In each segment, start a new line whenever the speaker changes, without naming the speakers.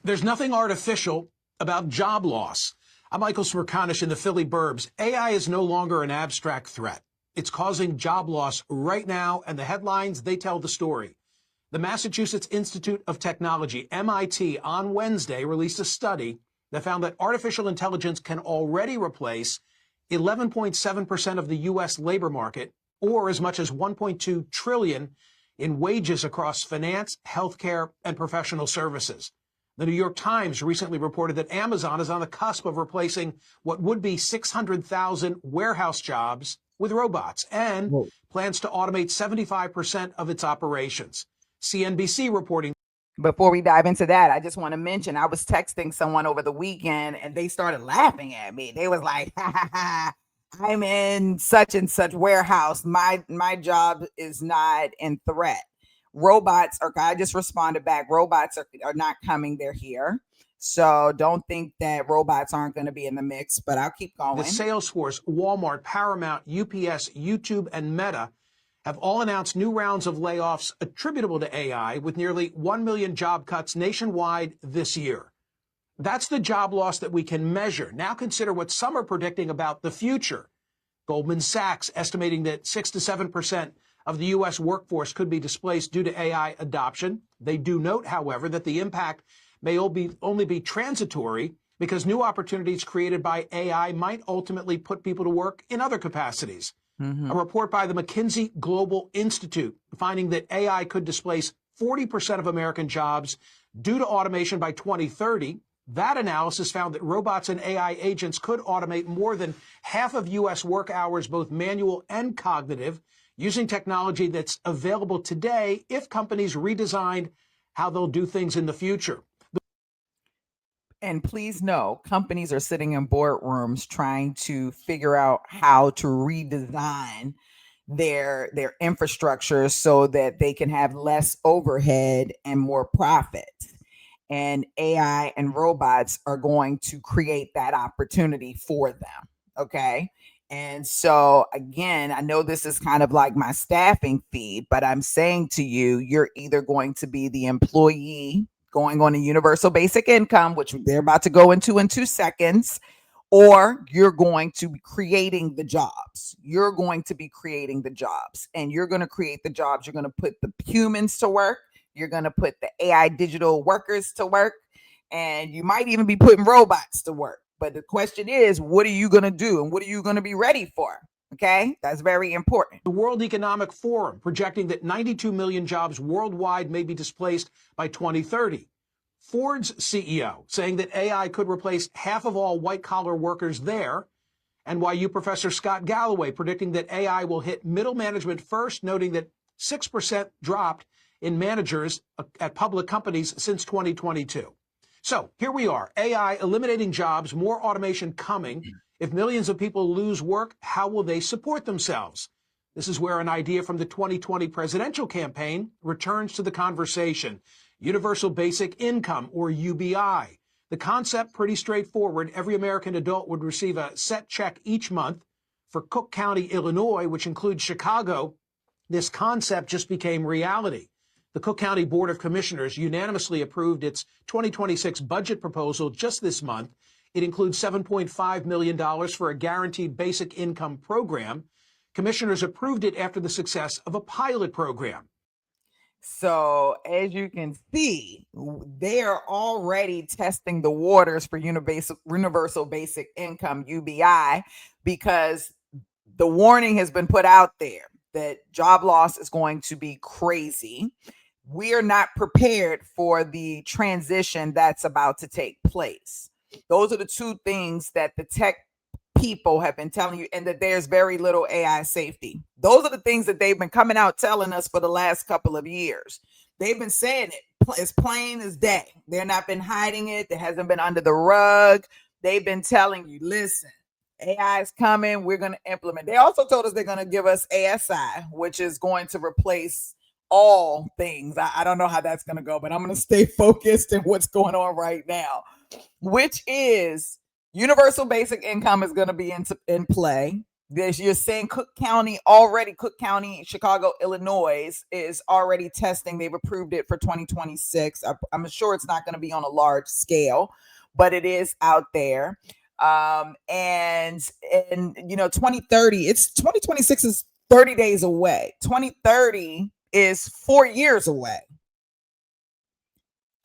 There's nothing artificial about job loss. I'm Michael Smerconish in the Philly Burbs. AI is no longer an abstract threat. It's causing job loss right now, and the headlines, they tell the story. The Massachusetts Institute of Technology, MIT, on Wednesday released a study that found that artificial intelligence can already replace 11.7% of the U.S. labor market, or as much as 1.2 trillion in wages across finance, healthcare, and professional services. The New York Times recently reported that Amazon is on the cusp of replacing what would be 600,000 warehouse jobs with robots and plans to automate 75% of its operations. CNBC reporting.
Before we dive into that, I just want to mention I was texting someone over the weekend and they started laughing at me. They was like, ha, ha, ha, I'm in such and such warehouse. My job is not in threat. Robots are, I just responded back, robots are not coming, they're here. So don't think that robots aren't going to be in the mix, but I'll keep going.
The Salesforce, Walmart, Paramount, UPS, YouTube, and Meta have all announced new rounds of layoffs attributable to AI, with nearly 1 million job cuts nationwide this year. That's the job loss that we can measure. Now consider what some are predicting about the future. Goldman Sachs estimating that 6 to 7% of the U.S. workforce could be displaced due to AI adoption. They do note, however, that the impact may only be transitory because new opportunities created by AI might ultimately put people to work in other capacities. A report by the McKinsey Global Institute finding that AI could displace 40% of American jobs due to automation by 2030. That analysis found that robots and AI agents could automate more than half of U.S. work hours, both manual and cognitive, using technology that's available today if companies redesigned how they'll do things in the future.
And please know, companies are sitting in boardrooms trying to figure out how to redesign their infrastructure so that they can have less overhead and more profit. And AI and robots are going to create that opportunity for them. Okay. And so again, I know this is kind of like my staffing feed, but I'm saying to you, you're either going to be the employee going on a universal basic income, which they're about to go into in 2 seconds, or you're going to be creating the jobs. You're going to be creating the jobs, and you're going to create the jobs. You're going to put the humans to work. You're going to put the AI digital workers to work, and you might even be putting robots to work. But the question is, what are you going to do, and what are you going to be ready for? Okay, that's very important.
The World Economic Forum projecting that 92 million jobs worldwide may be displaced by 2030. Ford's CEO saying that AI could replace half of all white-collar workers there. NYU professor Scott Galloway predicting that AI will hit middle management first, noting that 6% dropped in managers at public companies since 2022. So here we are, AI eliminating jobs, more automation coming. If millions of people lose work, how will they support themselves? This is where an idea from the 2020 presidential campaign returns to the conversation. Universal Basic Income, or UBI. The concept, pretty straightforward. Every American adult would receive a set check each month. For Cook County, Illinois, which includes Chicago, this concept just became reality. The Cook County Board of Commissioners unanimously approved its 2026 budget proposal just this month. It includes $7.5 million for a guaranteed basic income program. Commissioners approved it after the success of a pilot program.
So as you can see, they are already testing the waters for universal basic income, UBI, because the warning has been put out there that job loss is going to be crazy. We are not prepared for the transition that's about to take place. Those are the two things that the tech people have been telling you, and that there's very little AI safety. Those are the things that they've been coming out telling us for the last couple of years. They've been saying it as plain as day. They've not been hiding it. It hasn't been under the rug. They've been telling you, listen, AI is coming. We're going to implement. They also told us they're going to give us ASI, which is going to replace all things. I don't know how that's going to go, but I'm going to stay focused in what's going on right now, which is universal basic income is going to be in play. You're saying Cook County, Chicago, Illinois is already testing. They've approved it for 2026. I'm sure it's not going to be on a large scale, but it is out there. And 2030, it's 2026 is 30 days away. 2030 is 4 years away.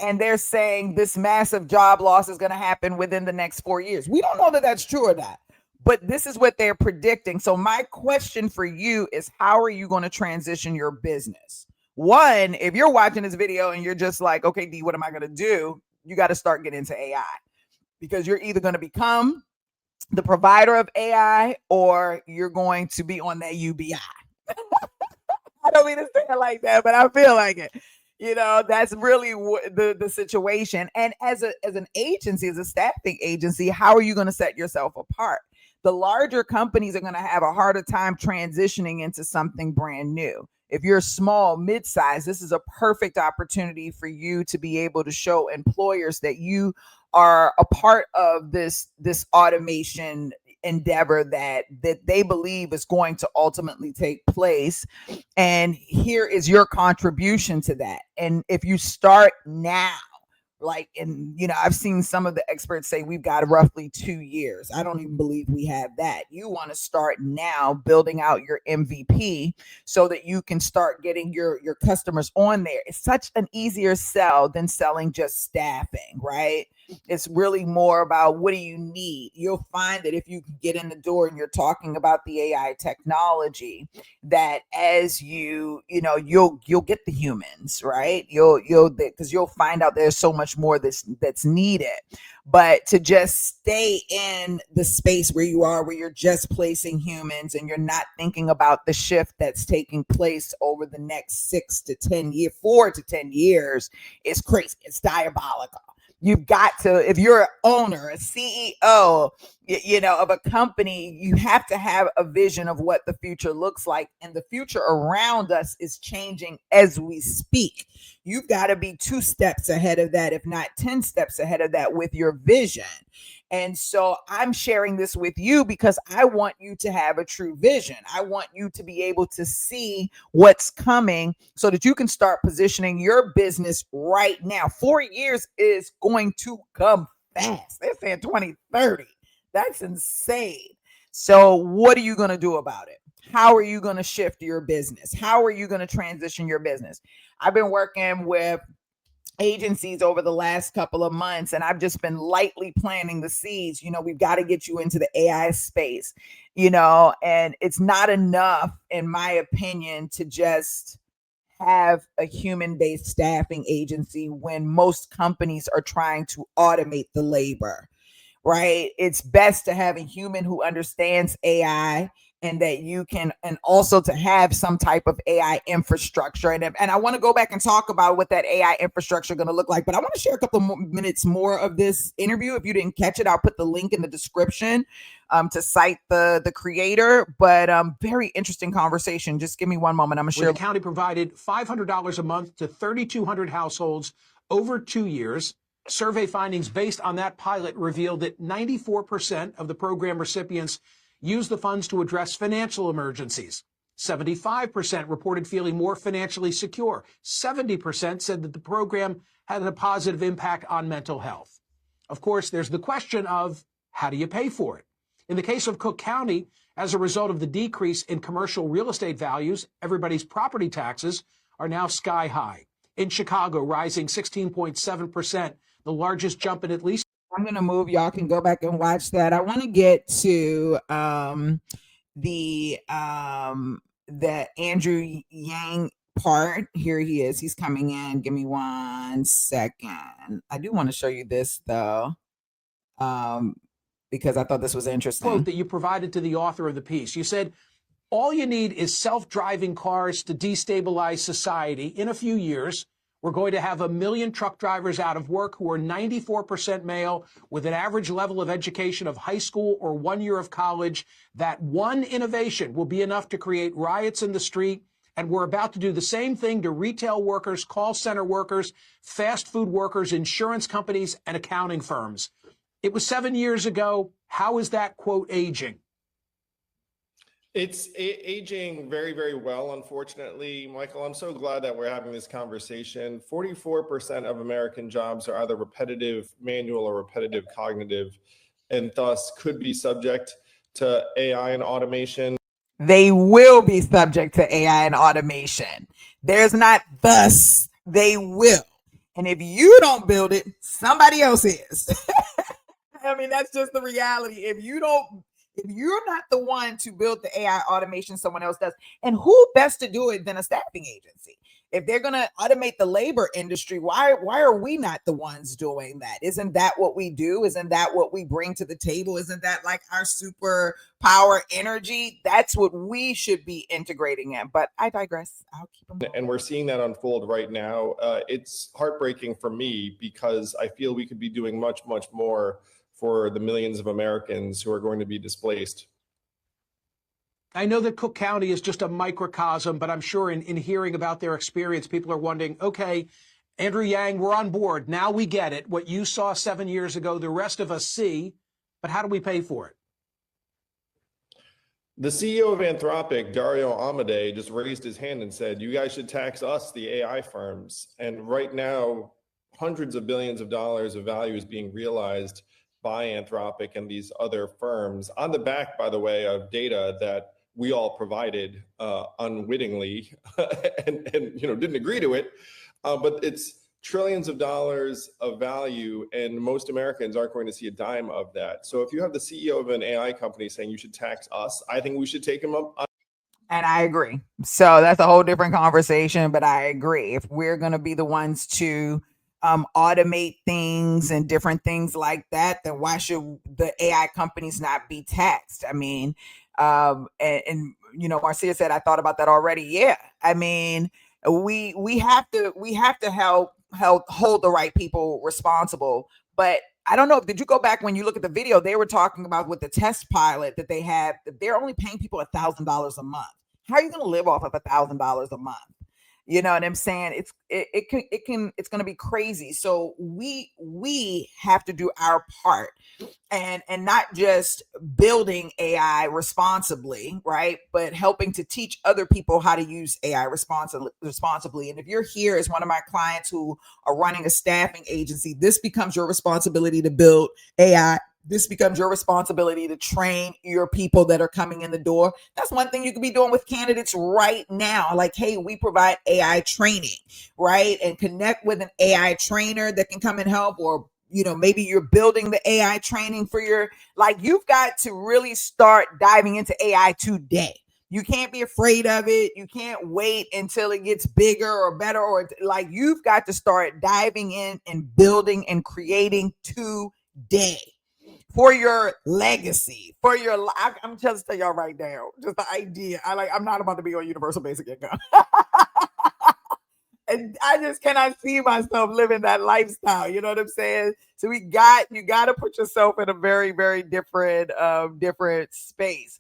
And they're saying this massive job loss is going to happen within the next 4 years. We don't know that that's true or not, but this is what they're predicting. So my question for you is, how are you going to transition your business? One, if you're watching this video and you're just like, okay, D, what am I going to do? You got to start getting into AI, because you're either going to become the provider of AI or you're going to be on that UBI. I don't mean to say it like that, but I feel like it. That's really the situation. And as an agency, as a staffing agency, how are you going to set yourself apart? The larger companies are going to have a harder time transitioning into something brand new. If you're small, mid-size, this is a perfect opportunity for you to be able to show employers that you are a part of this automation endeavor that they believe is going to ultimately take place. And here is your contribution to that. And if you start now, I've seen some of the experts say we've got roughly 2 years. I don't even believe we have that. You want to start now building out your MVP so that you can start getting your customers on there. It's such an easier sell than selling just staffing, right? It's really more about, what do you need? You'll find that if you get in the door and you're talking about the AI technology, that as you'll get the humans, right? Because you'll find out there's so much more that's needed. But to just stay in the space where you are, where you're just placing humans and you're not thinking about the shift that's taking place over the next 4 to 10 years, is crazy. It's diabolical. You've got to, if you're an owner, a CEO, of a company, you have to have a vision of what the future looks like. And the future around us is changing as we speak. You've got to be 2 steps ahead of that, if not 10 steps ahead of that, with your vision. And so I'm sharing this with you because I want you to have a true vision. I want you to be able to see what's coming so that you can start positioning your business right now. 4 years is going to come fast. They're saying 2030. That's insane. So what are you going to do about it? How are you going to shift your business? How are you going to transition your business? I've been working with agencies over the last couple of months, and I've just been lightly planting the seeds. We've got to get you into the AI space, and it's not enough, in my opinion, to just have a human-based staffing agency when most companies are trying to automate the labor, right? It's best to have a human who understands AI, and that you can, and also to have some type of AI infrastructure. And I want to go back and talk about what that AI infrastructure is going to look like. But I want to share a couple of minutes more of this interview. If you didn't catch it, I'll put the link in the description to cite the creator. But very interesting conversation. Just give me one moment. I'm going to share.
Where the county provided $500 a month to 3,200 households over 2 years. Survey findings based on that pilot revealed that 94% of the program recipients used the funds to address financial emergencies. 75% reported feeling more financially secure. 70% said that the program had a positive impact on mental health. Of course, there's the question of, how do you pay for it? In the case of Cook County, as a result of the decrease in commercial real estate values, everybody's property taxes are now sky high. In Chicago, rising 16.7%, the largest jump in at least.
I'm going to move. Y'all can go back and watch that. I want to get to the Andrew Yang part. Here he is. He's coming in. Give me 1 second. I do want to show you this, though, because I thought this was interesting.
Quote that you provided to the author of the piece. You said, all you need is self-driving cars to destabilize society. In a few years, we're going to have 1 million truck drivers out of work who are 94% male with an average level of education of high school or 1 year of college. That one innovation will be enough to create riots in the street. And we're about to do the same thing to retail workers, call center workers, fast food workers, insurance companies, and accounting firms. It was 7 years ago. How is that quote aging?
It's aging very, very well, unfortunately, Michael. I'm so glad that we're having this conversation. 44% of American jobs are either repetitive manual or repetitive cognitive, and thus could be subject to AI and automation.
They will be subject to AI and automation. There's not thus, they will. And if you don't build it, somebody else is. I mean, that's just the reality. If you're not the one to build the AI automation, someone else does. And who best to do it than a staffing agency? If they're going to automate the labor industry, why are we not the ones doing that? Isn't that what we do? Isn't that what we bring to the table? Isn't that like our superpower energy? That's what we should be integrating in. But I digress. I'll keep them.
And we're seeing that unfold right now. It's heartbreaking for me because I feel we could be doing much, much more for the millions of Americans who are going to be displaced.
I know that Cook County is just a microcosm, but I'm sure in hearing about their experience, people are wondering, okay, Andrew Yang, we're on board. Now we get it. What you saw 7 years ago, the rest of us see, but how do we pay for it?
The CEO of Anthropic, Dario Amodei, just raised his hand and said, you guys should tax us, the AI firms. And right now, hundreds of billions of dollars of value is being realized by Anthropic and these other firms on the back, by the way, of data that we all provided unwittingly and didn't agree to it. But it's trillions of dollars of value, and most Americans aren't going to see a dime of that. So if you have the CEO of an AI company saying you should tax us, I think we should take him up on.
And I agree. So that's a whole different conversation, but I agree. If we're going to be the ones to automate things and different things like that, then why should the AI companies not be taxed? I mean, and Marcia said, I thought about that already. Yeah. I mean, we have to help hold the right people responsible. But I don't know. Did you go back when you look at the video? They were talking about with the test pilot that they had, that they're only paying people $1,000 a month. How are you going to live off of $1,000 a month? You know what I'm saying? It's going to be crazy. So we have to do our part, and not just building AI responsibly, right? But helping to teach other people how to use AI responsibly. And if you're here as one of my clients who are running a staffing agency, this becomes your responsibility to build AI. This becomes your responsibility to train your people that are coming in the door. That's one thing you could be doing with candidates right now. Like, hey, we provide AI training, right? And connect with an AI trainer that can come and help, or maybe you're building the AI training for you've got to really start diving into AI today. You can't be afraid of it. You can't wait until it gets bigger or better, or you've got to start diving in and building and creating today. For your legacy, I'm just telling y'all right now, just the idea. I'm not about to be on universal basic income. And I just cannot see myself living that lifestyle. You know what I'm saying? So you got to put yourself in a very, very different space.